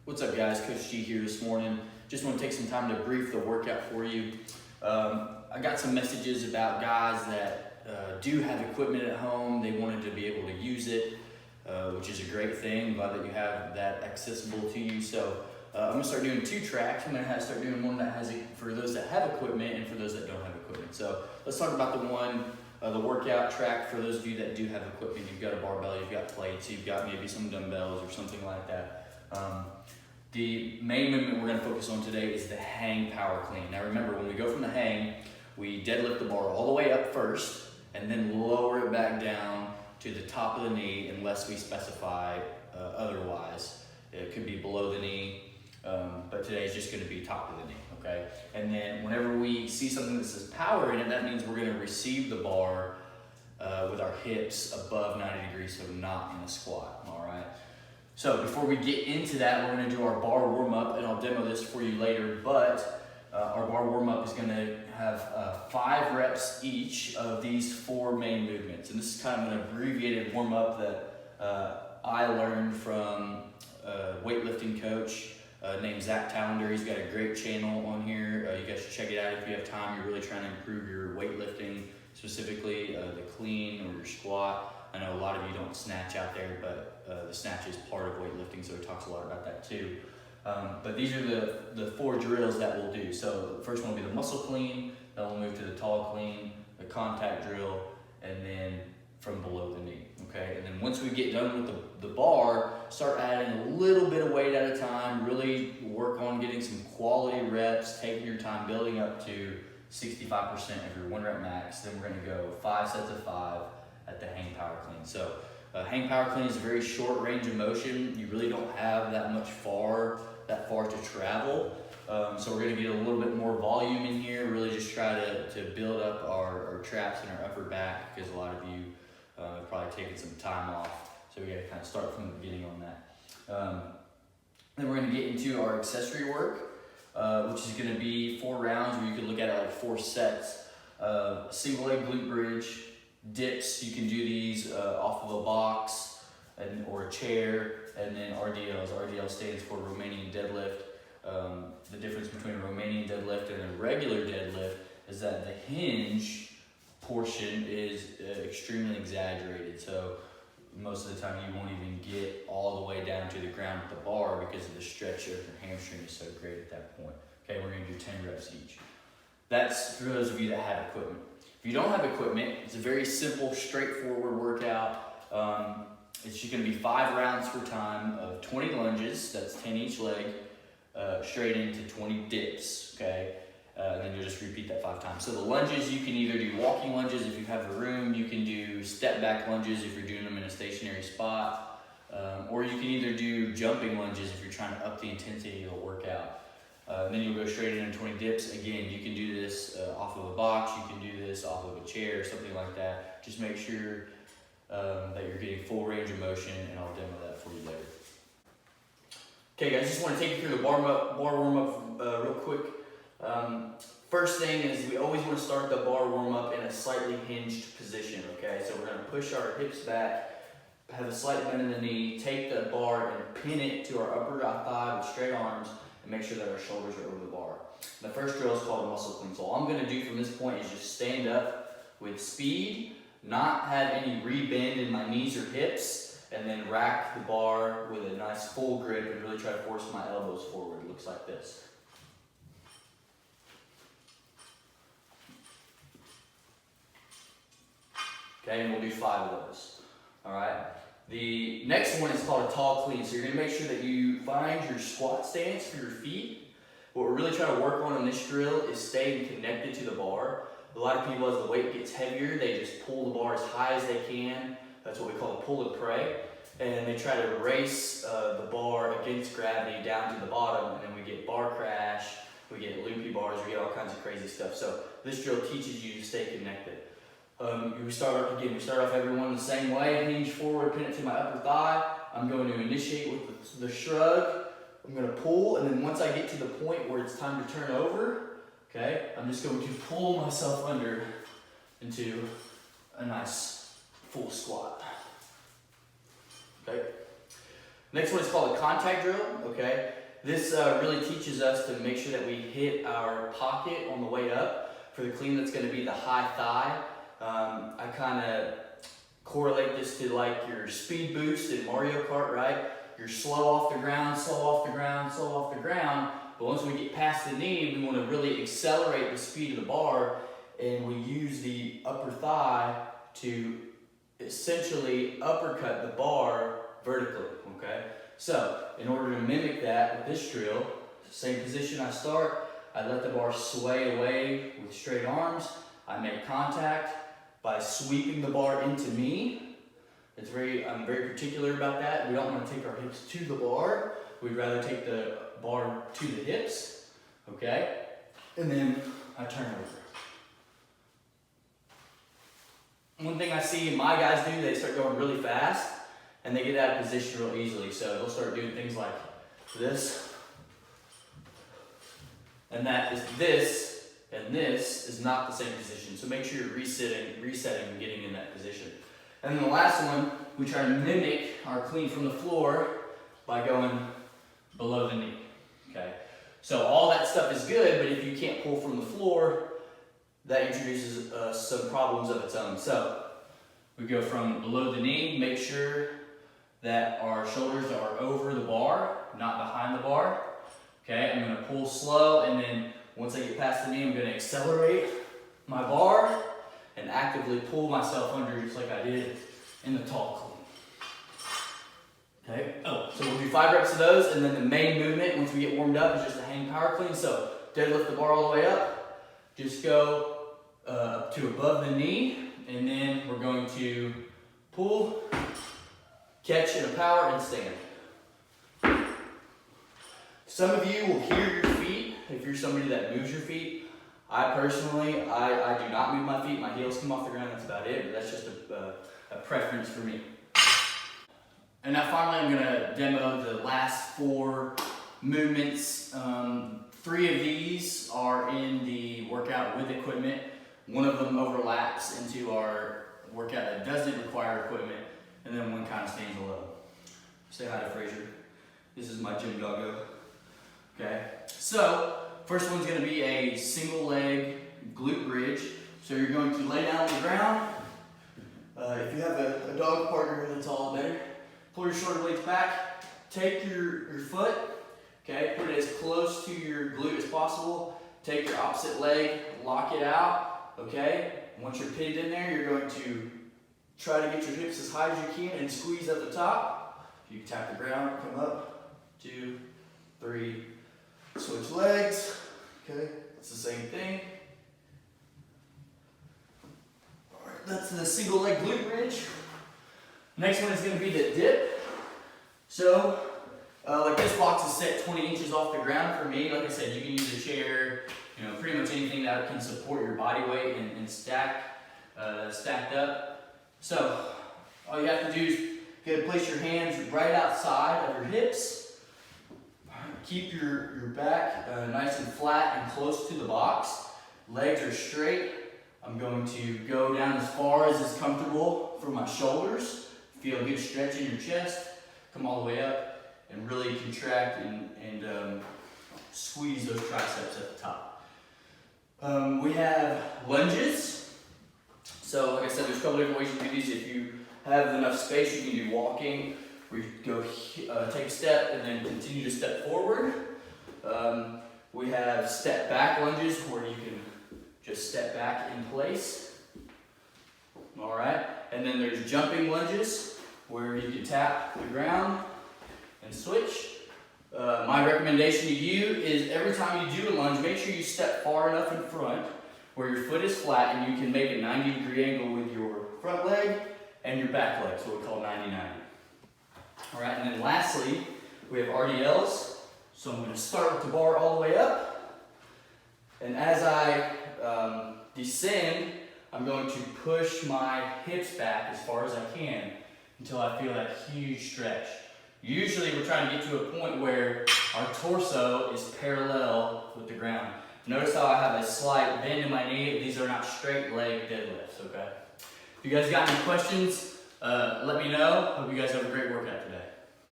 What's up, guys? Coach G here this morning. Just want to take some time to brief the workout for you. I got some messages about guys that do have equipment at home. They wanted to be able to use it, which is a great thing. Glad that you have that accessible to you. So I'm going to start doing 2 tracks. I'm going to start doing one that has it for those that have equipment and for those that don't have equipment. So let's talk about the workout track for those of you that do have equipment. You've got a barbell, you've got plates, you've got maybe some dumbbells or something like that. The main movement we're going to focus on today is the hang power clean. Now remember, when we go from the hang, we deadlift the bar all the way up first and then lower it back down to the top of the knee unless we specify otherwise. It could be below the knee, but today is just going to be top of the knee, okay? And then whenever we see something that says power in it, that means we're going to receive the bar with our hips above 90 degrees, so not in a squat, all right? So before we get into that, we're going to do our bar warm-up, and I'll demo this for you later, but our bar warm-up is going to have 5 reps each of these 4 main movements. And this is kind of an abbreviated warm-up that I learned from a weightlifting coach named Zach Tallender. He's got a great channel on here. You guys should check it out if you have time. You're really trying to improve your weightlifting, specifically the clean or your squat. I know a lot of you don't snatch out there, but the snatch is part of weightlifting, so he talks a lot about that too. But these are the 4 drills that we'll do. So the first one will be the muscle clean, then we'll move to the tall clean, the contact drill, and then from below the knee, okay? And then once we get done with the bar, start adding a little bit of weight at a time, really work on getting some quality reps, taking your time, building up to 65% of your 1 rep max. Then we're gonna go 5 sets of 5 at the hang power clean. So hang power clean is a very short range of motion. You really don't have that far to travel. So we're gonna get a little bit more volume in here, really just try to build up our traps and our upper back, because a lot of you have probably taken some time off. So we gotta kind of start from the beginning on that. Then we're gonna get into our accessory work, which is gonna be 4 rounds, where you can look at it like 4 sets. Single leg glute bridge, dips. You can do these off of a box or a chair, and then RDLs. RDL stands for Romanian deadlift. The difference between a Romanian deadlift and a regular deadlift is that the hinge portion is extremely exaggerated. So most of the time you won't even get all the way down to the ground with the bar because of the stretch of your hamstring is so great at that point. Okay, we're gonna do 10 reps each. That's for those of you that have equipment. If you don't have equipment, it's a very simple, straightforward workout. It's just gonna be 5 rounds per time of 20 lunges, that's 10 each leg, straight into 20 dips, okay? And then you'll just repeat that 5 times. So the lunges, you can either do walking lunges if you have the room, you can do step back lunges if you're doing them in a stationary spot, or you can either do jumping lunges if you're trying to up the intensity of the workout. Then you'll go straight into 20 dips. Again, you can do this off of a box, you can do this off of a chair, something like that. Just make sure that you're getting full range of motion, and I'll demo that for you later. Okay guys, just want to take you through the bar warm-up real quick. First thing is we always want to start the bar warm-up in a slightly hinged position, okay? So we're going to push our hips back, have a slight bend in the knee, take the bar and pin it to our upper thigh with straight arms, and make sure that our shoulders are over the bar. The first drill is called a muscle clean. So all I'm going to do from this point is just stand up with speed, not have any rebend in my knees or hips, and then rack the bar with a nice full grip and really try to force my elbows forward. It looks like this. Okay, and we'll do 5 of those. All right. The next one is called a tall clean. So you're gonna make sure that you find your squat stance for your feet. What we're really trying to work on in this drill is staying connected to the bar. A lot of people, as the weight gets heavier, they just pull the bar as high as they can. That's what we call a pull and pray. And they try to race the bar against gravity down to the bottom, and then we get bar crash, we get loopy bars, we get all kinds of crazy stuff. So this drill teaches you to stay connected. We start off everyone the same way, hinge forward, pin it to my upper thigh. I'm going to initiate with the shrug. I'm going to pull, and then once I get to the point where it's time to turn over, okay, I'm just going to pull myself under into a nice full squat. Okay. Next one is called a contact drill, okay? This really teaches us to make sure that we hit our pocket on the way up. For the clean, that's gonna be the high thigh. I kind of correlate this to like your speed boost in Mario Kart, right? You're slow off the ground, slow off the ground, slow off the ground. But once we get past the knee, we want to really accelerate the speed of the bar, and we use the upper thigh to essentially uppercut the bar vertically, okay? So, in order to mimic that with this drill, same position I start, I let the bar sway away with straight arms, I make contact by sweeping the bar into me. I'm very particular about that. We don't want to take our hips to the bar. We'd rather take the bar to the hips, okay? And then I turn over. One thing I see my guys do, they start going really fast and they get out of position real easily. So they'll start doing things like this. And that is this, and this is not the same position. So make sure you're resetting and getting in that position. And then the last one, we try to mimic our clean from the floor by going below the knee, okay? So all that stuff is good, but if you can't pull from the floor, that introduces some problems of its own. So we go from below the knee, make sure that our shoulders are over the bar, not behind the bar. Okay, I'm gonna pull slow, and then once I get past the knee, I'm gonna accelerate my bar and actively pull myself under just like I did in the tall clean. Okay, so we'll do 5 reps of those, and then the main movement, once we get warmed up, is just a hang power clean. So deadlift the bar all the way up, just go up to above the knee, and then we're going to pull, catch in a power, and stand. Some of you will hear your feet if you're somebody that moves your feet. I personally, I do not move my feet. My heels come off the ground, that's about it, but that's just a preference for me. And now finally I'm gonna demo the last 4 movements. 3 of these are in the workout with equipment. One of them overlaps into our workout that doesn't require equipment, and then one kind of stands alone. Say hi to Fraser. This is my gym doggo. Okay, so first one's gonna be a single leg glute bridge. So you're going to lay down on the ground. If you have a dog partner, that's all better. Pull your shoulder blades back, take your foot, okay, put it as close to your glute as possible. Take your opposite leg, lock it out, okay? Once you're pinned in there, you're going to try to get your hips as high as you can and squeeze at the top. You can tap the ground, come up, 2, 3, switch legs, okay? It's the same thing. All right, that's the single leg glute bridge. Next one is going to be the dip. So, like this box is set 20 inches off the ground for me. Like I said, you can use a chair, pretty much anything that can support your body weight and stacked up. So, all you have to do is place your hands right outside of your hips. Keep your back nice and flat and close to the box. Legs are straight. I'm going to go down as far as is comfortable for my shoulders. Feel a good stretch in your chest. Come all the way up and really contract and squeeze those triceps at the top. We have lunges. So like I said, there's a couple different ways you can do these. If you have enough space, you can do walking, where you go take a step and then continue to step forward. We have step back lunges where you can just step back in place. All right, and then there's jumping lunges where you can tap the ground and switch. My recommendation to you is every time you do a lunge, make sure you step far enough in front where your foot is flat and you can make a 90-degree angle with your front leg and your back leg, so we call 90-90. All right, and then lastly, we have RDLs. So I'm going to start with the bar all the way up, and as I descend, I'm going to push my hips back as far as I can until I feel that huge stretch. Usually we're trying to get to a point where our torso is parallel with the ground. Notice how I have a slight bend in my knee. These are not straight leg deadlifts, okay? If you guys got any questions, let me know. Hope you guys have a great workout today.